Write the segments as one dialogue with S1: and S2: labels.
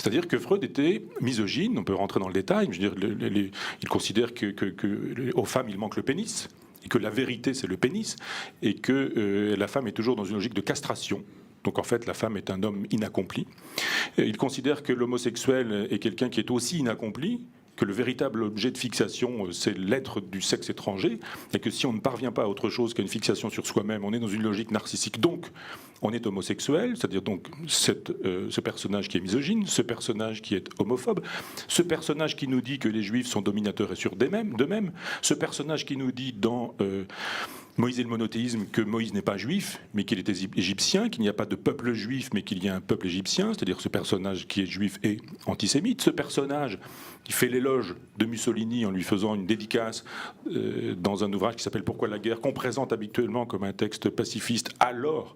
S1: C'est-à-dire que Freud était misogyne, on peut rentrer dans le détail, je veux dire, il considère aux femmes il manque le pénis, et que la vérité c'est le pénis, et que la femme est toujours dans une logique de castration. Donc en fait, la femme est un homme inaccompli. Il considère que l'homosexuel est quelqu'un qui est aussi inaccompli, que le véritable objet de fixation, c'est l'être du sexe étranger, et que si on ne parvient pas à autre chose qu'à une fixation sur soi-même, on est dans une logique narcissique. Donc, on est homosexuel, c'est-à-dire donc ce personnage qui est misogyne, ce personnage qui est homophobe, ce personnage qui nous dit que les juifs sont dominateurs et sûrs d'eux-mêmes, ce personnage qui nous dit dans Moïse et le monothéisme que Moïse n'est pas juif, mais qu'il est égyptien, qu'il n'y a pas de peuple juif, mais qu'il y a un peuple égyptien, c'est-à-dire ce personnage qui est juif et antisémite, ce personnage qui fait l'éloge de Mussolini en lui faisant une dédicace dans un ouvrage qui s'appelle « Pourquoi la guerre ?», qu'on présente habituellement comme un texte pacifiste, alors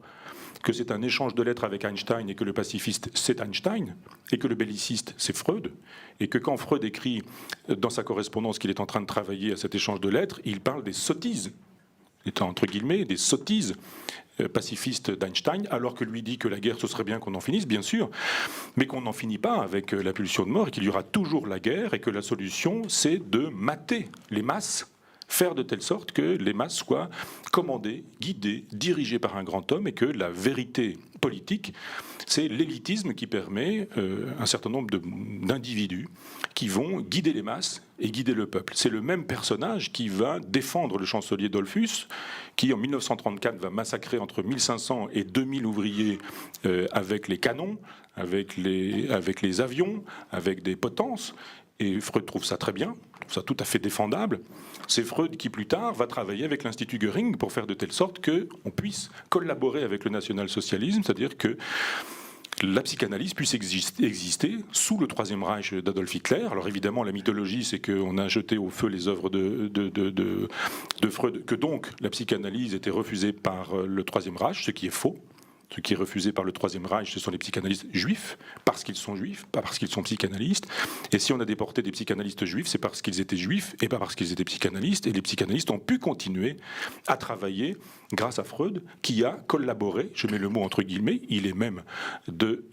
S1: que c'est un échange de lettres avec Einstein et que le pacifiste c'est Einstein et que le belliciste c'est Freud et que quand Freud écrit dans sa correspondance qu'il est en train de travailler à cet échange de lettres, il parle des sottises, étant entre guillemets des sottises pacifistes d'Einstein, alors que lui dit que la guerre ce serait bien qu'on en finisse, bien sûr, mais qu'on n'en finit pas avec la pulsion de mort et qu'il y aura toujours la guerre et que la solution c'est de mater les masses, faire de telle sorte que les masses soient commandées, guidées, dirigées par un grand homme et que la vérité politique, c'est l'élitisme qui permet un certain nombre d'individus qui vont guider les masses et guider le peuple. C'est le même personnage qui va défendre le chancelier Dollfuss, qui en 1934 va massacrer entre 1500 et 2000 ouvriers avec les canons, avec les avions, avec des potences. Et Freud trouve ça très bien, trouve ça tout à fait défendable. C'est Freud qui, plus tard, va travailler avec l'Institut Göring pour faire de telle sorte qu'on puisse collaborer avec le national-socialisme, c'est-à-dire que la psychanalyse puisse exister sous le Troisième Reich d'Adolf Hitler. Alors évidemment, la mythologie, c'est qu'on a jeté au feu les œuvres de Freud, que donc la psychanalyse était refusée par le Troisième Reich, ce qui est faux. Ce qui est refusé par le Troisième Reich, ce sont les psychanalystes juifs, parce qu'ils sont juifs, pas parce qu'ils sont psychanalystes. Et si on a déporté des psychanalystes juifs, c'est parce qu'ils étaient juifs et pas parce qu'ils étaient psychanalystes. Et les psychanalystes ont pu continuer à travailler grâce à Freud, qui a collaboré, je mets le mot entre guillemets, il est même de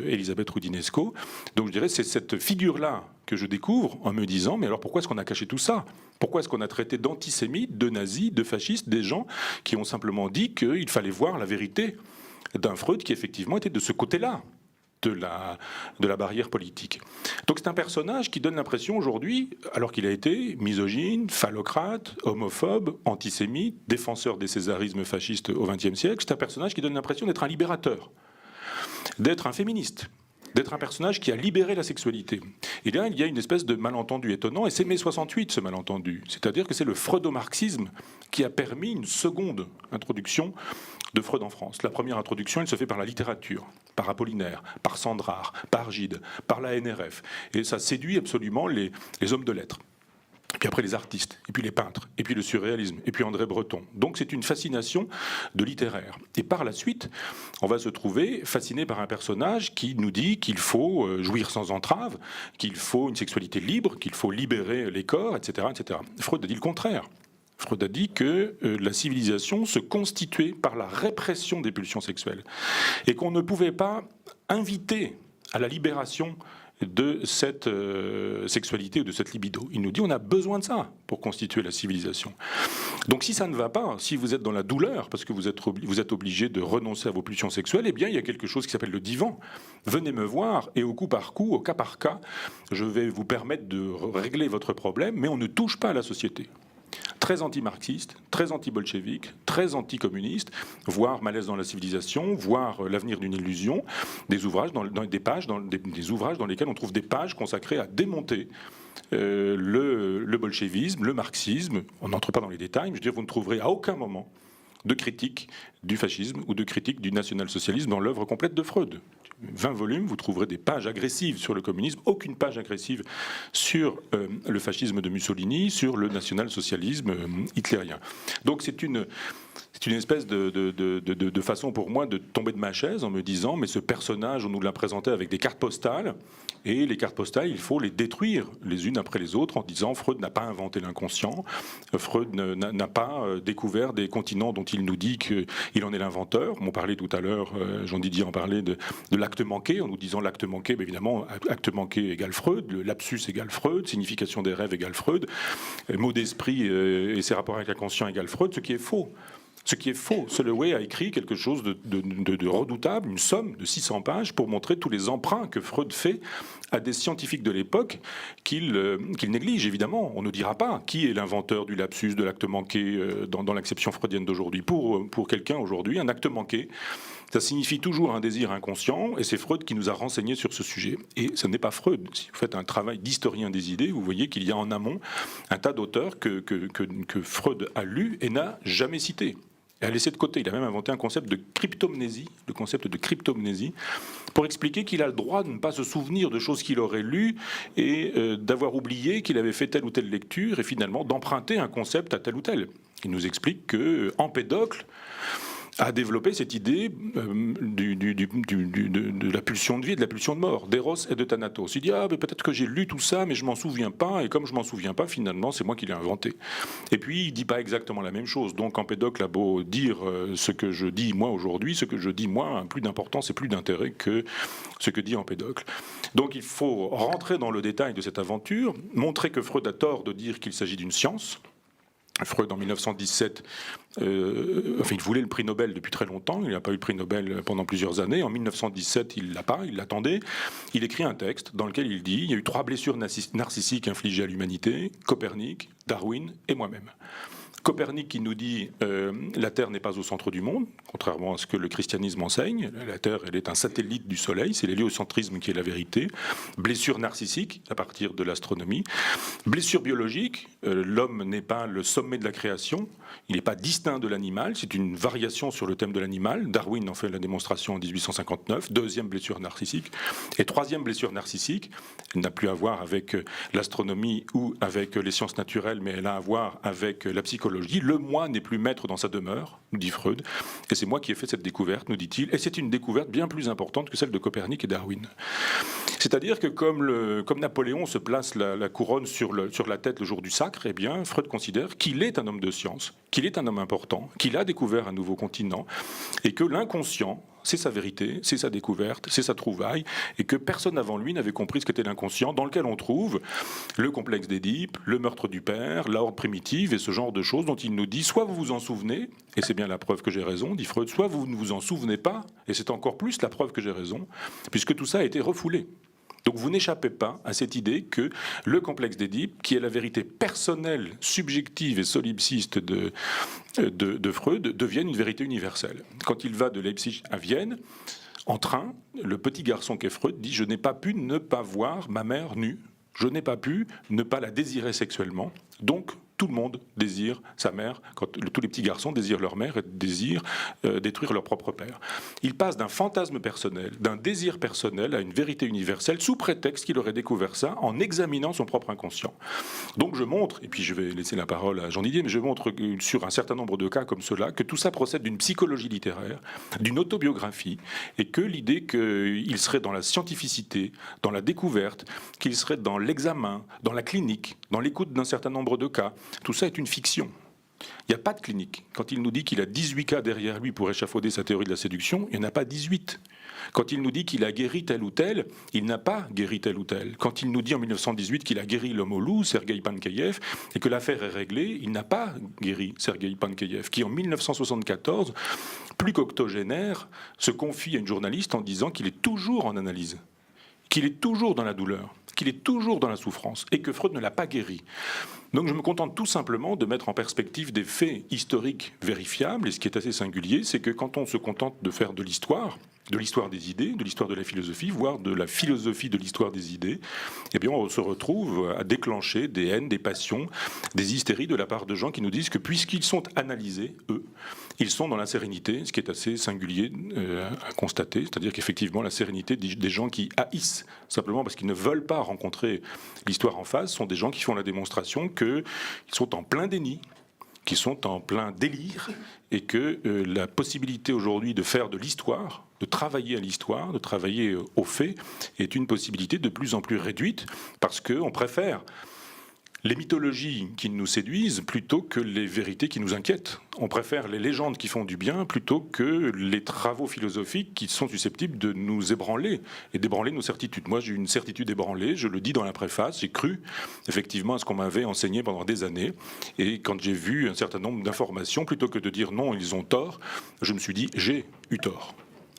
S1: Elisabeth Roudinesco. Donc je dirais c'est cette figure-là que je découvre en me disant, mais alors pourquoi est-ce qu'on a caché tout ça ? Pourquoi est-ce qu'on a traité d'antisémites, de nazis, de fascistes, des gens qui ont simplement dit qu'il fallait voir la vérité d'un Freud qui effectivement était de ce côté-là de la barrière politique. Donc c'est un personnage qui donne l'impression aujourd'hui, alors qu'il a été misogyne, phallocrate, homophobe, antisémite, défenseur des césarismes fascistes au XXe siècle, c'est un personnage qui donne l'impression d'être un libérateur, d'être un féministe, d'être un personnage qui a libéré la sexualité. Et là, il y a une espèce de malentendu étonnant, et c'est mai 68 ce malentendu. C'est-à-dire que c'est le freudomarxisme qui a permis une seconde introduction de Freud en France. La première introduction, elle se fait par la littérature, par Apollinaire, par Sandrard, par Gide, par la NRF. Et ça séduit absolument les hommes de lettres. Et puis après les artistes, et puis les peintres, et puis le surréalisme, et puis André Breton. Donc c'est une fascination de littéraire. Et par la suite, on va se trouver fasciné par un personnage qui nous dit qu'il faut jouir sans entrave, qu'il faut une sexualité libre, qu'il faut libérer les corps, etc., etc. Freud a dit le contraire. Freud a dit que la civilisation se constituait par la répression des pulsions sexuelles et qu'on ne pouvait pas inviter à la libération de cette sexualité ou de cette libido. Il nous dit on a besoin de ça pour constituer la civilisation. Donc si ça ne va pas, si vous êtes dans la douleur parce que vous êtes obligé de renoncer à vos pulsions sexuelles, eh bien il y a quelque chose qui s'appelle le divan. Venez me voir et au coup par coup, au cas par cas, je vais vous permettre de régler votre problème, mais on ne touche pas à la société. Très anti-marxiste, très anti-bolchevique, très anti-communiste, voire malaise dans la civilisation, voire l'avenir d'une illusion, des ouvrages, des ouvrages dans lesquels on trouve des pages consacrées à démonter le bolchevisme, le marxisme. On n'entre pas dans les détails, mais je veux dire, vous ne trouverez à aucun moment de critique du fascisme ou de critique du national-socialisme dans l'œuvre complète de Freud. 20 volumes, vous trouverez des pages agressives sur le communisme, aucune page agressive sur le fascisme de Mussolini, sur le national-socialisme hitlérien. Donc c'est une espèce de façon pour moi de tomber de ma chaise en me disant mais ce personnage, on nous l'a présenté avec des cartes postales Et les cartes postales, il faut les détruire les unes après les autres en disant Freud n'a pas inventé l'inconscient, Freud n'a pas découvert des continents dont il nous dit qu'il en est l'inventeur. On parlait tout à l'heure, Jean-Didier en parlait de l'acte manqué, en nous disant l'acte manqué, mais évidemment, acte manqué égale Freud, le lapsus égale Freud, signification des rêves égale Freud, mot d'esprit et ses rapports avec l'inconscient égale Freud, ce qui est faux. Ce qui est faux. Soloway a écrit quelque chose de redoutable, une somme de 600 pages pour montrer tous les emprunts que Freud fait à des scientifiques de l'époque qu'il néglige, évidemment. On ne dira pas qui est l'inventeur du lapsus, de l'acte manqué dans l'acception freudienne d'aujourd'hui. Pour quelqu'un aujourd'hui, un acte manqué, ça signifie toujours un désir inconscient, et c'est Freud qui nous a renseignés sur ce sujet. Et ce n'est pas Freud. Si vous faites un travail d'historien des idées, vous voyez qu'il y a en amont un tas d'auteurs que Freud a lus et n'a jamais cités. Et a laissé de côté. Il a même inventé un concept de cryptomnésie, le concept de cryptomnésie, pour expliquer qu'il a le droit de ne pas se souvenir de choses qu'il aurait lues et d'avoir oublié qu'il avait fait telle ou telle lecture et finalement d'emprunter un concept à tel ou tel. Il nous explique que Empédocle a développé cette idée de la pulsion de vie et de la pulsion de mort, d'Eros et de Thanatos. Il dit mais peut-être que j'ai lu tout ça, mais je m'en souviens pas, et comme je m'en souviens pas, finalement, c'est moi qui l'ai inventé. Et puis, il dit pas exactement la même chose. Donc, Empédocle a beau dire ce que je dis moi aujourd'hui, ce que je dis moi a plus d'importance et plus d'intérêt que ce que dit Empédocle. Donc, il faut rentrer dans le détail de cette aventure, montrer que Freud a tort de dire qu'il s'agit d'une science. Freud, en 1917, il voulait le prix Nobel depuis très longtemps. Il n'a pas eu le prix Nobel pendant plusieurs années. En 1917, il l'a pas, il l'attendait. Il écrit un texte dans lequel il dit « Il y a eu 3 blessures narcissiques infligées à l'humanité, Copernic, Darwin et moi-même ». Copernic qui nous dit la Terre n'est pas au centre du monde, contrairement à ce que le christianisme enseigne. La Terre, elle est un satellite du Soleil, c'est l'héliocentrisme qui est la vérité. Blessure narcissique, à partir de l'astronomie. Blessure biologique, l'homme n'est pas le sommet de la création, il n'est pas distinct de l'animal, c'est une variation sur le thème de l'animal. Darwin en fait la démonstration en 1859, deuxième blessure narcissique. Et troisième blessure narcissique, elle n'a plus à voir avec l'astronomie ou avec les sciences naturelles, mais elle a à voir avec la psychologie. Le moi n'est plus maître dans sa demeure, nous dit Freud, et c'est moi qui ai fait cette découverte, nous dit-il, et c'est une découverte bien plus importante que celle de Copernic et Darwin. C'est-à-dire que comme Napoléon se place la couronne sur la tête le jour du sacre, eh bien, Freud considère qu'il est un homme de science, qu'il est un homme important, qu'il a découvert un nouveau continent, et que l'inconscient, c'est sa vérité, c'est sa découverte, c'est sa trouvaille, et que personne avant lui n'avait compris ce qu'était l'inconscient, dans lequel on trouve le complexe d'Édipe, le meurtre du père, la horde primitive, et ce genre de choses dont il nous dit, soit vous vous en souvenez, et c'est bien la preuve que j'ai raison, dit Freud, soit vous ne vous en souvenez pas, et c'est encore plus la preuve que j'ai raison, puisque tout ça a été refoulé. Donc vous n'échappez pas à cette idée que le complexe d'Édipe, qui est la vérité personnelle, subjective et solipsiste de Freud, devienne une vérité universelle. Quand il va de Leipzig à Vienne, en train, le petit garçon qu'est Freud dit « Je n'ai pas pu ne pas voir ma mère nue. Je n'ai pas pu ne pas la désirer sexuellement. Donc, tout le monde désire sa mère, tous les petits garçons désirent leur mère et désirent détruire leur propre père. » Il passe d'un fantasme personnel, d'un désir personnel à une vérité universelle, sous prétexte qu'il aurait découvert ça en examinant son propre inconscient. Donc je montre, et puis je vais laisser la parole à Jean-Didier, mais je montre sur un certain nombre de cas comme cela, que tout ça procède d'une psychologie littéraire, d'une autobiographie, et que l'idée qu'il serait dans la scientificité, dans la découverte, qu'il serait dans l'examen, dans la clinique, dans l'écoute d'un certain nombre de cas, tout ça est une fiction. Il n'y a pas de clinique. Quand il nous dit qu'il a 18 cas derrière lui pour échafauder sa théorie de la séduction, il n'y en a pas 18. Quand il nous dit qu'il a guéri tel ou tel, il n'a pas guéri tel ou tel. Quand il nous dit en 1918 qu'il a guéri l'homme au loup, Sergueï Pankeïev, et que l'affaire est réglée, il n'a pas guéri Sergueï Pankeïev, qui en 1974, plus qu'octogénaire, se confie à une journaliste en disant qu'il est toujours en analyse, qu'il est toujours dans la douleur, qu'il est toujours dans la souffrance, et que Freud ne l'a pas guéri. Donc je me contente tout simplement de mettre en perspective des faits historiques vérifiables, et ce qui est assez singulier, c'est que quand on se contente de faire de l'histoire des idées, de l'histoire de la philosophie, voire de la philosophie de l'histoire des idées, eh bien on se retrouve à déclencher des haines, des passions, des hystéries de la part de gens qui nous disent que puisqu'ils sont analysés, eux, ils sont dans la sérénité, ce qui est assez singulier à constater, c'est-à-dire qu'effectivement la sérénité des gens qui haïssent simplement parce qu'ils ne veulent pas rencontrer l'histoire en face sont des gens qui font la démonstration qu'ils sont en plein déni, qui sont en plein délire, et que la possibilité aujourd'hui de faire de l'histoire, de travailler à l'histoire, de travailler aux faits, est une possibilité de plus en plus réduite, parce qu'on préfère les mythologies qui nous séduisent plutôt que les vérités qui nous inquiètent. On préfère les légendes qui font du bien plutôt que les travaux philosophiques qui sont susceptibles de nous ébranler et d'ébranler nos certitudes. Moi, j'ai une certitude ébranlée, je le dis dans la préface, j'ai cru effectivement à ce qu'on m'avait enseigné pendant des années. Et quand j'ai vu un certain nombre d'informations, plutôt que de dire non, ils ont tort, je me suis dit j'ai eu tort.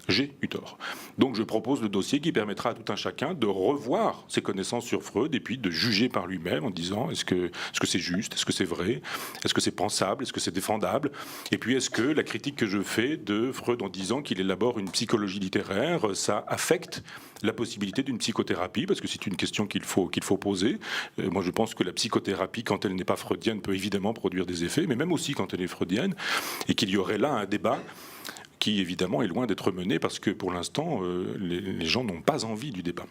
S1: J'ai eu tort. Donc je propose le dossier qui permettra à tout un chacun de revoir ses connaissances sur Freud et puis de juger par lui-même en disant est-ce que c'est juste, est-ce que c'est vrai, est-ce que c'est pensable, est-ce que c'est défendable, et puis est-ce que la critique que je fais de Freud en disant qu'il élabore une psychologie littéraire, ça affecte la possibilité d'une psychothérapie, parce que c'est une question qu'il faut poser. Moi je pense que la psychothérapie, quand elle n'est pas freudienne, peut évidemment produire des effets, mais même aussi quand elle est freudienne, et qu'il y aurait là un débat qui évidemment est loin d'être mené parce que pour l'instant, les gens n'ont pas envie du débat.